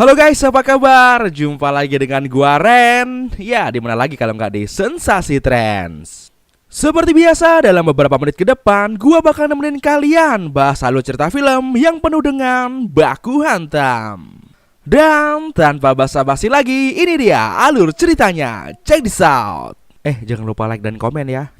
Halo guys, apa kabar? Jumpa lagi dengan gua Ren. Ya, dimana lagi kalau nggak di Sensasi Trends. Seperti biasa, dalam beberapa menit ke depan gua bakal nemenin kalian bahas alur cerita film yang penuh dengan baku hantam. Dan tanpa basa-basi lagi, ini dia alur ceritanya. Check this out. Jangan lupa like dan komen ya.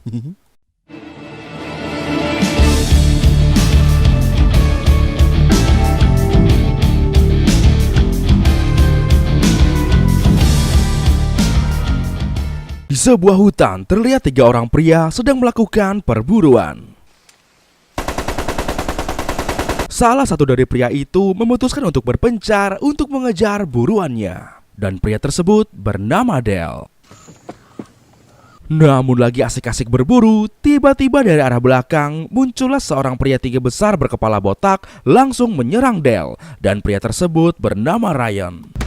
Di sebuah hutan terlihat 3 orang pria sedang melakukan perburuan. Salah satu dari pria itu memutuskan untuk berpencar untuk mengejar buruannya. Dan pria tersebut bernama Del. Namun lagi asik-asik berburu, tiba-tiba dari arah belakang muncullah seorang pria tinggi besar berkepala botak langsung menyerang Del. Dan pria tersebut bernama Ryan.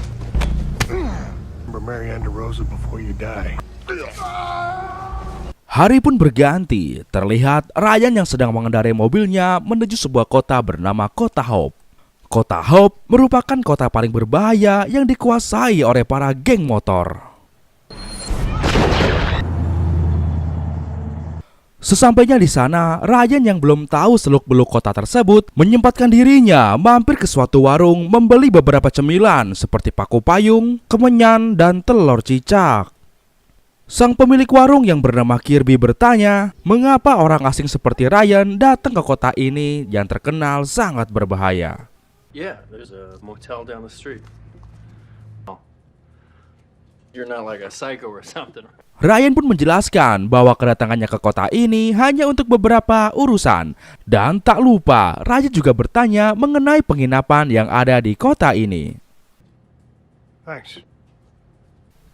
Hari pun berganti, terlihat Ryan yang sedang mengendarai mobilnya menuju sebuah kota bernama Kota Hope. Kota Hope merupakan kota paling berbahaya yang dikuasai oleh para geng motor. Sesampainya di sana, Ryan yang belum tahu seluk-beluk kota tersebut menyempatkan dirinya mampir ke suatu warung membeli beberapa cemilan seperti paku payung, kemenyan, dan telur cicak. Sang pemilik warung yang bernama Kirby bertanya, mengapa orang asing seperti Ryan datang ke kota ini yang terkenal sangat berbahaya. Yeah, there's a motel down the street. Oh. You're not like a psycho or something. Ryan pun menjelaskan bahwa kedatangannya ke kota ini hanya untuk beberapa urusan. Dan tak lupa, Ryan juga bertanya mengenai penginapan yang ada di kota ini. Thanks.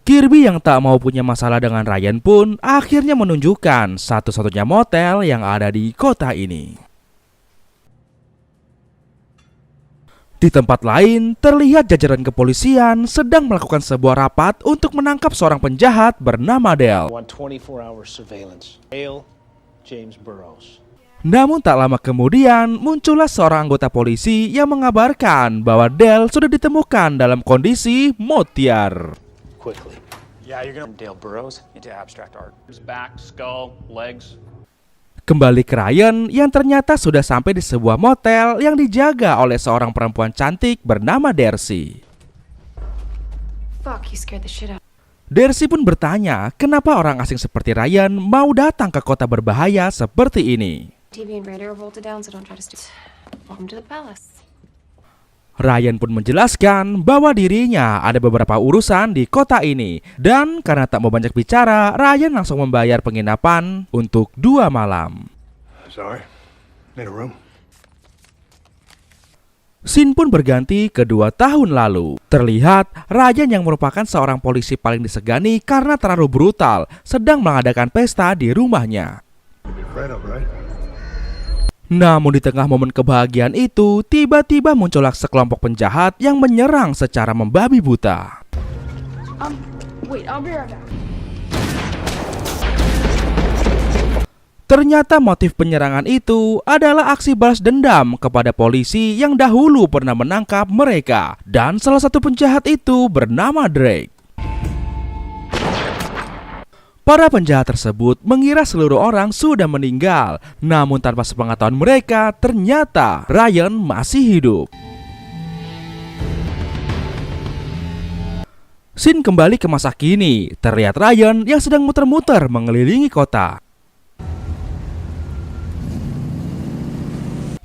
Kirby yang tak mau punya masalah dengan Ryan pun akhirnya menunjukkan satu-satunya motel yang ada di kota ini. Di tempat lain, terlihat jajaran kepolisian sedang melakukan sebuah rapat untuk menangkap seorang penjahat bernama Del. Namun tak lama kemudian, muncullah seorang anggota polisi yang mengabarkan bahwa Del sudah ditemukan dalam kondisi motiar. Kembali ke Ryan yang ternyata sudah sampai di sebuah motel yang dijaga oleh seorang perempuan cantik bernama Darcy. Darcy pun bertanya kenapa orang asing seperti Ryan mau datang ke kota berbahaya seperti ini. Ryan pun menjelaskan bahwa dirinya ada beberapa urusan di kota ini. Dan karena tak mau banyak bicara, Ryan langsung membayar penginapan untuk 2 malam. Scene pun berganti ke 2 tahun lalu. Terlihat Ryan yang merupakan seorang polisi paling disegani karena terlalu brutal sedang mengadakan pesta di rumahnya. Namun di tengah momen kebahagiaan itu, tiba-tiba muncullah sekelompok penjahat yang menyerang secara membabi buta. Ternyata motif penyerangan itu adalah aksi balas dendam kepada polisi yang dahulu pernah menangkap mereka. Dan salah satu penjahat itu bernama Drake. Para penjahat tersebut mengira seluruh orang sudah meninggal. Namun tanpa sepengetahuan mereka, ternyata Ryan masih hidup. Scene kembali ke masa kini. Terlihat Ryan yang sedang muter-muter mengelilingi kota.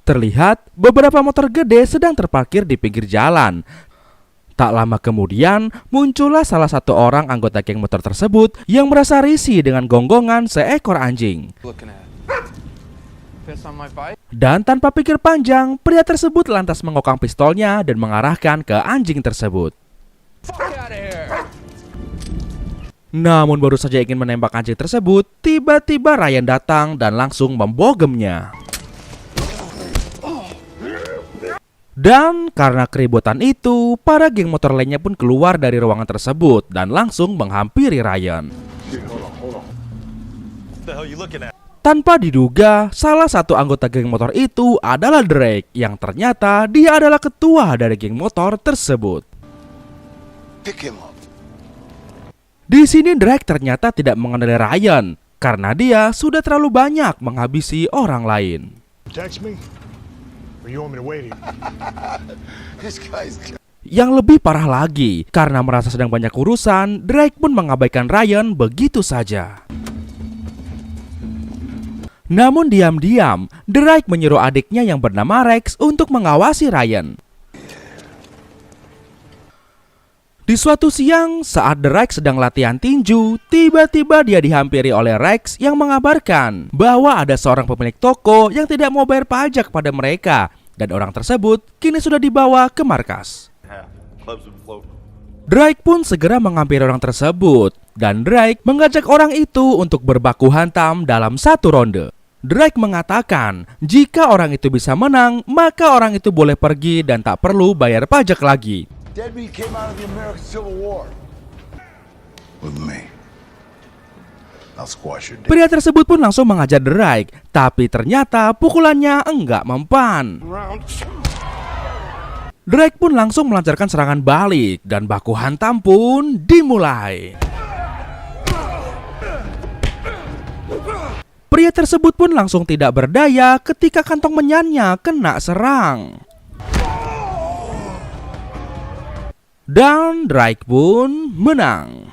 Terlihat beberapa motor gede sedang terparkir di pinggir jalan. Tak lama kemudian, muncullah salah satu orang anggota geng motor tersebut yang merasa risih dengan gonggongan seekor anjing. Dan tanpa pikir panjang, pria tersebut lantas mengokang pistolnya dan mengarahkan ke anjing tersebut. Namun baru saja ingin menembak anjing tersebut, tiba-tiba Ryan datang dan langsung membogemnya. Dan karena keributan itu, para geng motor lainnya pun keluar dari ruangan tersebut dan langsung menghampiri Ryan. Tanpa diduga, salah satu anggota geng motor itu adalah Drake, yang ternyata dia adalah ketua dari geng motor tersebut. Pick him up. Di sini Drake ternyata tidak mengenali Ryan karena dia sudah terlalu banyak menghabisi orang lain. Text me? Or you want me to wait here? This guy's. Yang lebih parah lagi, karena merasa sedang banyak urusan, Drake pun mengabaikan Ryan begitu saja. Namun diam-diam, Drake menyuruh adiknya yang bernama Rex untuk mengawasi Ryan. Di suatu siang, saat Drake sedang latihan tinju, tiba-tiba dia dihampiri oleh Rex yang mengabarkan bahwa ada seorang pemilik toko yang tidak mau bayar pajak pada mereka, dan orang tersebut kini sudah dibawa ke markas. Drake pun segera menghampiri orang tersebut, dan Drake mengajak orang itu untuk berbaku hantam dalam satu ronde. Drake mengatakan jika orang itu bisa menang, maka orang itu boleh pergi dan tak perlu bayar pajak lagi. Deadbeat came out of the American Civil War. With me. I'll squash your dick. Pria tersebut pun langsung mengajar Drake, tapi ternyata pukulannya enggak mempan. Drake pun langsung melancarkan serangan balik dan baku hantam pun dimulai. Pria tersebut pun langsung tidak berdaya ketika kantong menyannya kena serang. Dan Drake pun menang.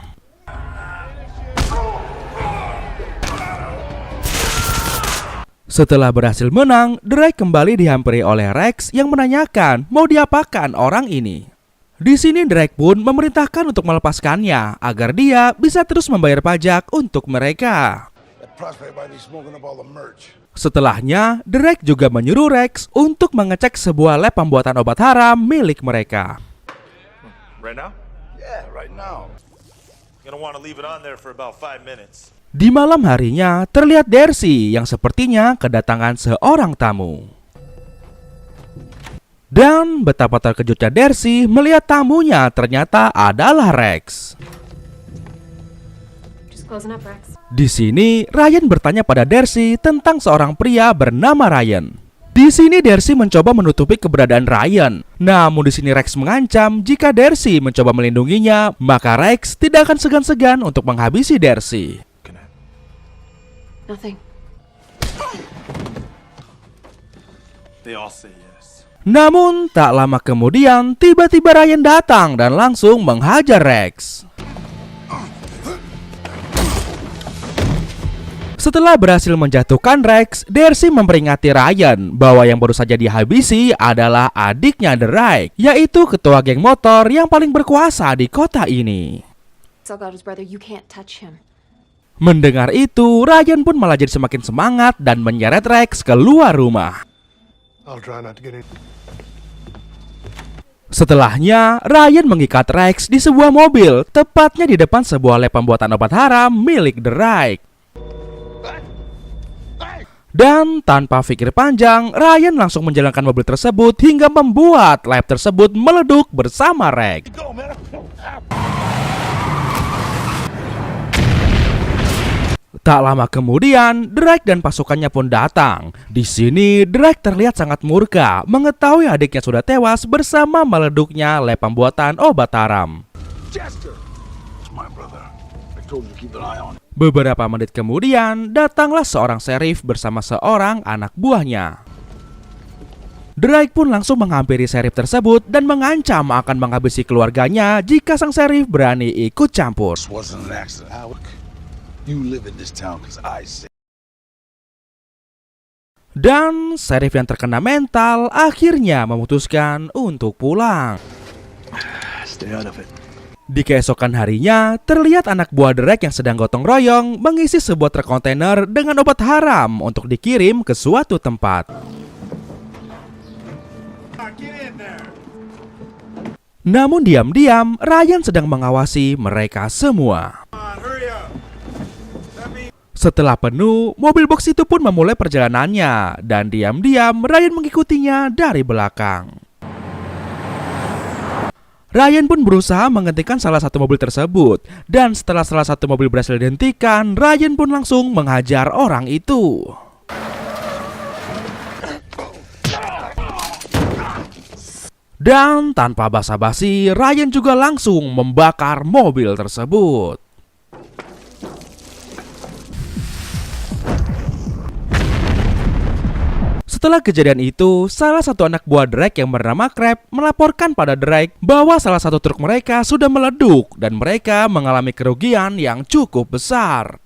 Setelah berhasil menang, Drake kembali dihampiri oleh Rex yang menanyakan mau diapakan orang ini. Di sini Drake pun memerintahkan untuk melepaskannya agar dia bisa terus membayar pajak untuk mereka. That prospect might be smoking up all the merch. Setelahnya, Drake juga menyuruh Rex untuk mengecek sebuah lab pembuatan obat haram milik mereka. Right now? Yeah, right now. Gonna want to leave it on there for about 5 minutes. Di malam harinya, terlihat Darcy yang sepertinya kedatangan seorang tamu. Dan betapa terkejutnya Darcy melihat tamunya ternyata adalah Rex. Just closing up, Rex. Di sini, Ryan bertanya pada Darcy tentang seorang pria bernama Ryan. Di sini Darcy mencoba menutupi keberadaan Ryan. Namun di sini Rex mengancam jika Darcy mencoba melindunginya, maka Rex tidak akan segan-segan untuk menghabisi Darcy. Nothing. They all say yes. Namun tak lama kemudian tiba-tiba Ryan datang dan langsung menghajar Rex. Setelah berhasil menjatuhkan Rex, Darcy memperingati Ryan bahwa yang baru saja dihabisi adalah adiknya Drake, yaitu ketua geng motor yang paling berkuasa di kota ini. Salgado's brother, you can't touch him. Mendengar itu, Ryan pun malah jadi semakin semangat dan menyeret Rex keluar rumah. I'll try not to get in. Setelahnya, Ryan mengikat Rex di sebuah mobil, tepatnya di depan sebuah lab pembuatan obat haram milik Drake. Dan tanpa pikir panjang, Ryan langsung menjalankan mobil tersebut hingga membuat lab tersebut meleduk bersama Rex. Tak lama kemudian, Drake dan pasukannya pun datang. Di sini, Drake terlihat sangat murka mengetahui adiknya sudah tewas bersama meleduknya lab pembuatan obat haram. Chester! It's my brother. I told you to keep an eye on him. Beberapa menit kemudian, datanglah seorang sheriff bersama seorang anak buahnya. Drake pun langsung menghampiri sheriff tersebut dan mengancam akan menghabisi keluarganya jika sang sheriff berani ikut campur. This wasn't an accident, Howard. You live in this town because I say. Dan sheriff yang terkena mental akhirnya memutuskan untuk pulang. Stay out of it. Di keesokan harinya, terlihat anak buah Drake yang sedang gotong royong mengisi sebuah truk kontainer dengan obat haram untuk dikirim ke suatu tempat. Namun diam-diam, Ryan sedang mengawasi mereka semua. Setelah penuh, mobil box itu pun memulai perjalanannya dan diam-diam Ryan mengikutinya dari belakang. Ryan pun berusaha menghentikan salah satu mobil tersebut, dan setelah salah satu mobil berhasil dihentikan, Ryan pun langsung menghajar orang itu. Dan tanpa basa-basi, Ryan juga langsung membakar mobil tersebut. Setelah kejadian itu, salah satu anak buah Drake yang bernama Crab melaporkan pada Drake bahwa salah satu truk mereka sudah meleduk dan mereka mengalami kerugian yang cukup besar.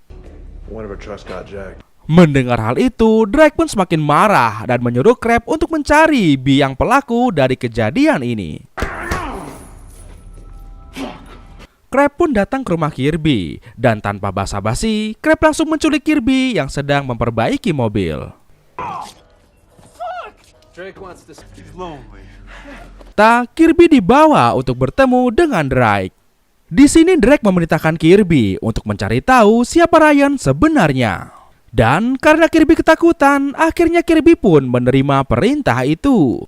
One of our trucks got jacked. Mendengar hal itu, Drake pun semakin marah dan menyuruh Crab untuk mencari biang pelaku dari kejadian ini. Crab pun datang ke rumah Kirby dan tanpa basa-basi, Crab langsung menculik Kirby yang sedang memperbaiki mobil. Drake wants to. He's lonely. Kirby dibawa untuk bertemu dengan Drake. Di sini Drake memerintahkan Kirby untuk mencari tahu siapa Ryan sebenarnya. Dan karena Kirby ketakutan, akhirnya Kirby pun menerima perintah itu.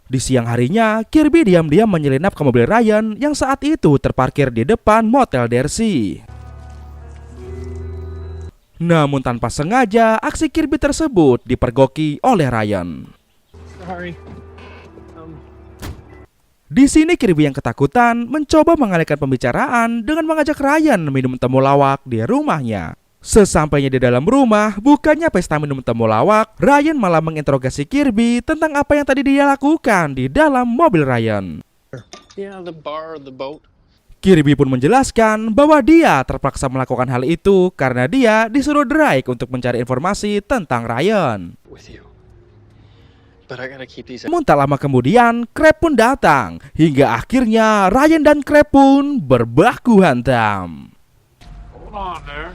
Di siang harinya, Kirby diam-diam menyelinap ke mobil Ryan yang saat itu terparkir di depan motel Darcy. Namun tanpa sengaja, aksi Kirby tersebut dipergoki oleh Ryan. Sorry. Di sini Kirby yang ketakutan mencoba mengalihkan pembicaraan dengan mengajak Ryan minum temulawak di rumahnya. Sesampainya di dalam rumah, bukannya pesta minum temulawak, Ryan malah menginterogasi Kirby tentang apa yang tadi dia lakukan di dalam mobil Ryan. Yeah, the bar, the boat. Kirby pun menjelaskan bahwa dia terpaksa melakukan hal itu karena dia disuruh Drake untuk mencari informasi tentang Ryan. With you. But I gotta keep these. Namun tak lama kemudian, Crab pun datang hingga akhirnya Ryan dan Crab pun berbaku hantam. Hold on there.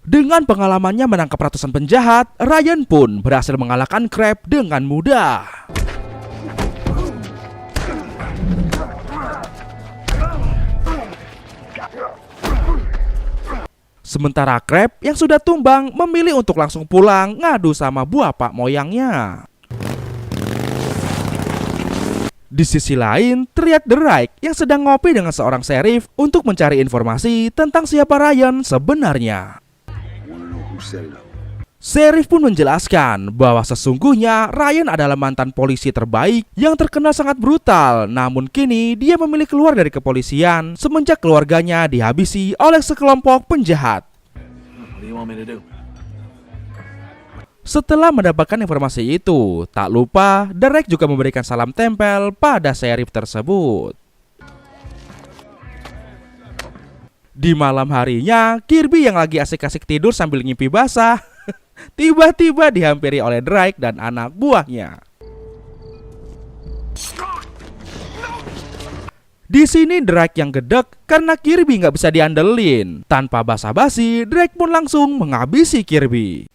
Dengan pengalamannya menangkap ratusan penjahat, Ryan pun berhasil mengalahkan Crab dengan mudah. Sementara Crab yang sudah tumbang memilih untuk langsung pulang ngadu sama buah pak moyangnya. Di sisi lain, terlihat Drake yang sedang ngopi dengan seorang sheriff untuk mencari informasi tentang siapa Ryan sebenarnya. Sheriff pun menjelaskan bahwa sesungguhnya Ryan adalah mantan polisi terbaik yang terkenal sangat brutal. Namun kini dia memilih keluar dari kepolisian semenjak keluarganya dihabisi oleh sekelompok penjahat. What do you want me to do? Setelah mendapatkan informasi itu, tak lupa Drake juga memberikan salam tempel pada sheriff tersebut. Di malam harinya, Kirby yang lagi asik-asik tidur sambil ngimpi basah tiba-tiba dihampiri oleh Drake dan anak buahnya. Di sini Drake yang gedek karena Kirby nggak bisa diandelin. Tanpa basa-basi, Drake pun langsung menghabisi Kirby.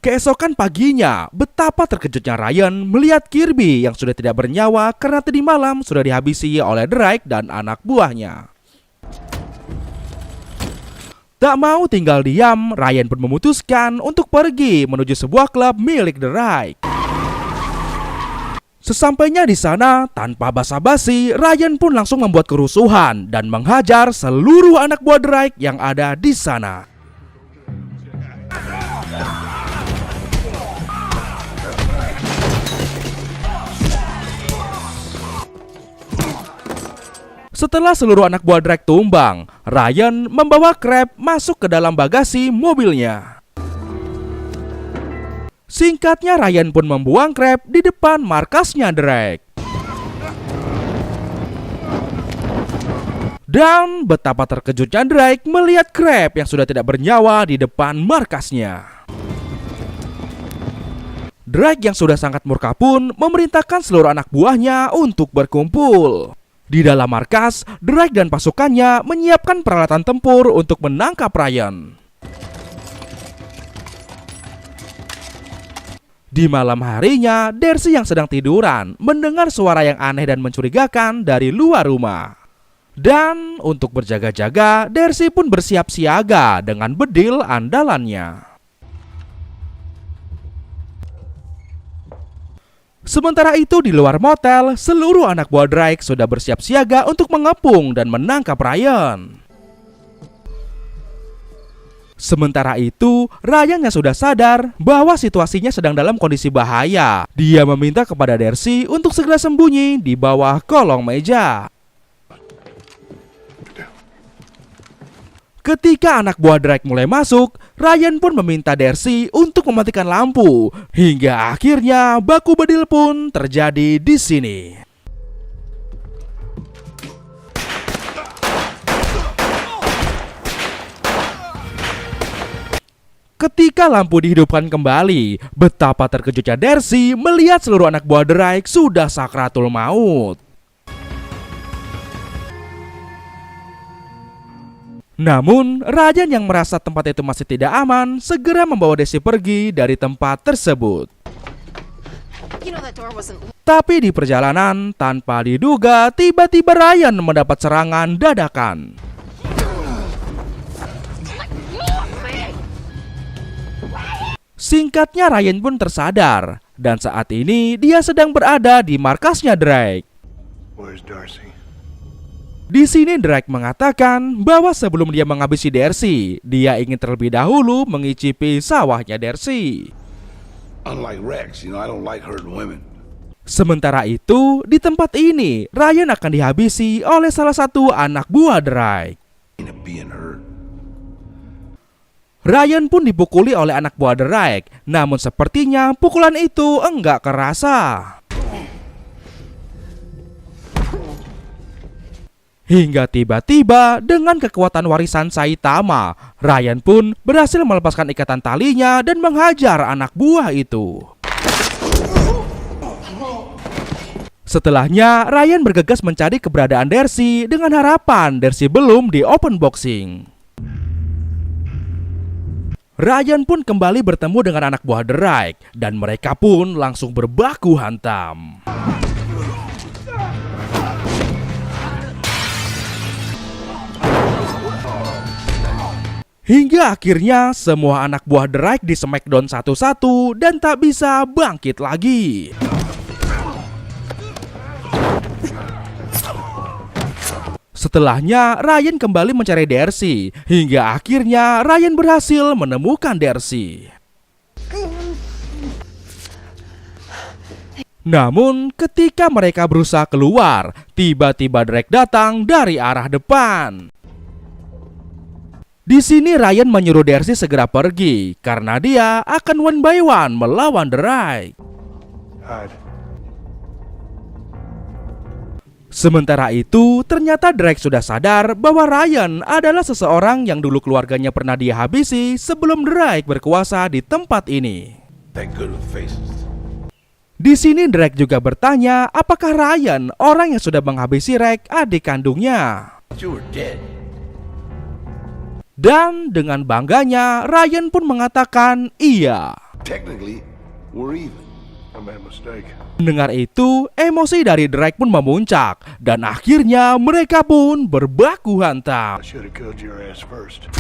Keesokan paginya, betapa terkejutnya Ryan melihat Kirby yang sudah tidak bernyawa karena tadi malam sudah dihabisi oleh Drake dan anak buahnya. Tak mau tinggal diam, Ryan pun memutuskan untuk pergi menuju sebuah klub milik Drake. Sesampainya di sana, tanpa basa-basi, Ryan pun langsung membuat kerusuhan dan menghajar seluruh anak buah Drake yang ada di sana. Setelah seluruh anak buah Drake tumbang, Ryan membawa Crab masuk ke dalam bagasi mobilnya. Singkatnya, Ryan pun membuang Crab di depan markasnya Drake. Dan betapa terkejutnya Drake melihat Crab yang sudah tidak bernyawa di depan markasnya. Drake yang sudah sangat murka pun memerintahkan seluruh anak buahnya untuk berkumpul. Di dalam markas, Drake dan pasukannya menyiapkan peralatan tempur untuk menangkap Ryan. Di malam harinya, Darcy yang sedang tiduran mendengar suara yang aneh dan mencurigakan dari luar rumah. Dan untuk berjaga-jaga, Darcy pun bersiap siaga dengan bedil andalannya. Sementara itu di luar motel, seluruh anak buah Drake sudah bersiap siaga untuk mengepung dan menangkap Ryan. Sementara itu, Ryan yang sudah sadar bahwa situasinya sedang dalam kondisi bahaya. Dia meminta kepada Darcy untuk segera sembunyi di bawah kolong meja. Ketika anak buah Drake mulai masuk, Ryan pun meminta Darcy untuk mematikan lampu. Hingga akhirnya baku bedil pun terjadi di sini. Ketika lampu dihidupkan kembali, betapa terkejutnya Darcy melihat seluruh anak buah Drake sudah sakratul maut. Namun, Ryan yang merasa tempat itu masih tidak aman, segera membawa Darcy pergi dari tempat tersebut. You know that door wasn't. Tapi di perjalanan, tanpa diduga, tiba-tiba Ryan mendapat serangan dadakan. Singkatnya, Ryan pun tersadar, dan saat ini dia sedang berada di markasnya Drake. Where's Darcy? Di sini Drake mengatakan bahwa sebelum dia menghabisi Darcy, dia ingin terlebih dahulu mengicipi sawahnya Darcy. Unlike Rex, I don't like hurting women. Sementara itu, di tempat ini, Ryan akan dihabisi oleh salah satu anak buah Drake. Being hurt. Ryan pun dipukuli oleh anak buah Drake, namun sepertinya pukulan itu enggak kerasa. Hingga tiba-tiba dengan kekuatan warisan Saitama, Ryan pun berhasil melepaskan ikatan talinya dan menghajar anak buah itu. Setelahnya, Ryan bergegas mencari keberadaan Darcy dengan harapan Darcy belum di open boxing. Ryan pun kembali bertemu dengan anak buah Drake dan mereka pun langsung berbaku hantam. Hingga akhirnya semua anak buah Drake di smackdown satu-satu dan tak bisa bangkit lagi. Setelahnya, Ryan kembali mencari Darcy, hingga akhirnya Ryan berhasil menemukan Darcy. Namun, ketika mereka berusaha keluar, tiba-tiba Drake datang dari arah depan. Di sini Ryan menyuruh Darcy segera pergi, karena dia akan one by one melawan Drake. Hide. Sementara itu, ternyata Drake sudah sadar bahwa Ryan adalah seseorang yang dulu keluarganya pernah dia habisi sebelum Drake berkuasa di tempat ini. That good with faces. Di sini Drake juga bertanya apakah Ryan orang yang sudah menghabisi Rex adik kandungnya. You were dead. Dan dengan bangganya, Ryan pun mengatakan iya. Technically, we're even. I made a mistake. Mendengar itu, emosi dari Drake pun memuncak dan akhirnya mereka pun berbaku hantam. I should have killed your ass first.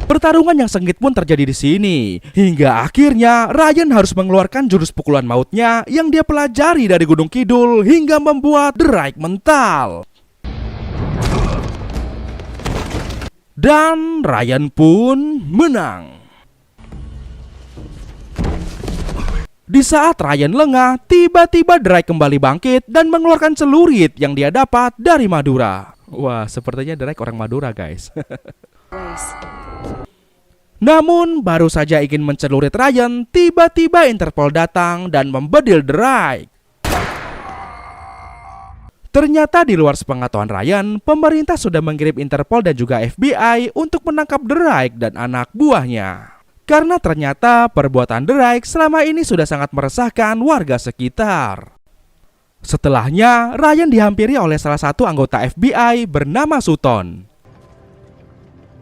Pertarungan yang sengit pun terjadi di sini, hingga akhirnya Ryan harus mengeluarkan jurus pukulan mautnya yang dia pelajari dari Gunung Kidul hingga membuat Drake mental. Dan Ryan pun menang. Di saat Ryan lengah, tiba-tiba Drake kembali bangkit dan mengeluarkan celurit yang dia dapat dari Madura. Wah, sepertinya Drake orang Madura, guys. Namun, baru saja ingin mencelurit Ryan, tiba-tiba Interpol datang dan membedil Drake. Ternyata di luar sepengetahuan Ryan, pemerintah sudah mengirim Interpol dan juga FBI untuk menangkap Drake dan anak buahnya. Karena ternyata perbuatan Drake selama ini sudah sangat meresahkan warga sekitar. Setelahnya, Ryan dihampiri oleh salah satu anggota FBI bernama Sutton.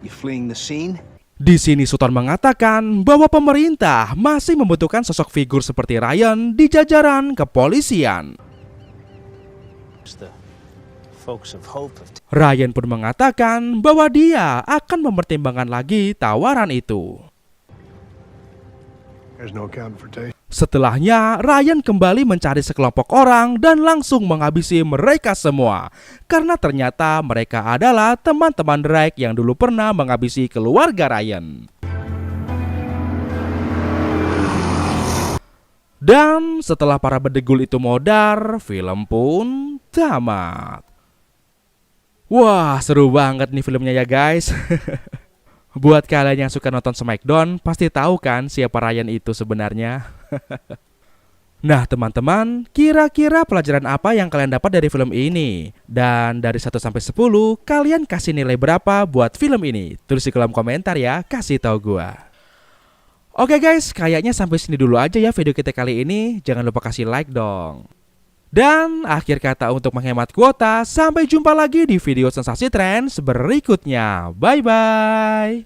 You fleeing the scene? Di sini Sutton mengatakan bahwa pemerintah masih membutuhkan sosok figur seperti Ryan di jajaran kepolisian. The folks of Hope have Ryan pun mengatakan bahwa dia akan mempertimbangkan lagi tawaran itu. There's no accounting for taste. Setelahnya, Ryan kembali mencari sekelompok orang dan langsung menghabisi mereka semua. Karena ternyata mereka adalah teman-teman Drake yang dulu pernah menghabisi keluarga Ryan. Dan setelah para bedegul itu modar, film pun tamat. Wah, seru banget nih filmnya ya guys. Buat kalian yang suka nonton Smackdown, pasti tahu kan siapa Ryan itu sebenarnya. Nah teman-teman, kira-kira pelajaran apa yang kalian dapat dari film ini? Dan dari 1 sampai 10, kalian kasih nilai berapa buat film ini? Tulis di kolom komentar ya, kasih tahu gua. Oke guys, kayaknya sampai sini dulu aja ya video kita kali ini. Jangan lupa kasih like dong. Dan akhir kata untuk menghemat kuota, sampai jumpa lagi di video Sensasi Trends berikutnya. Bye-bye.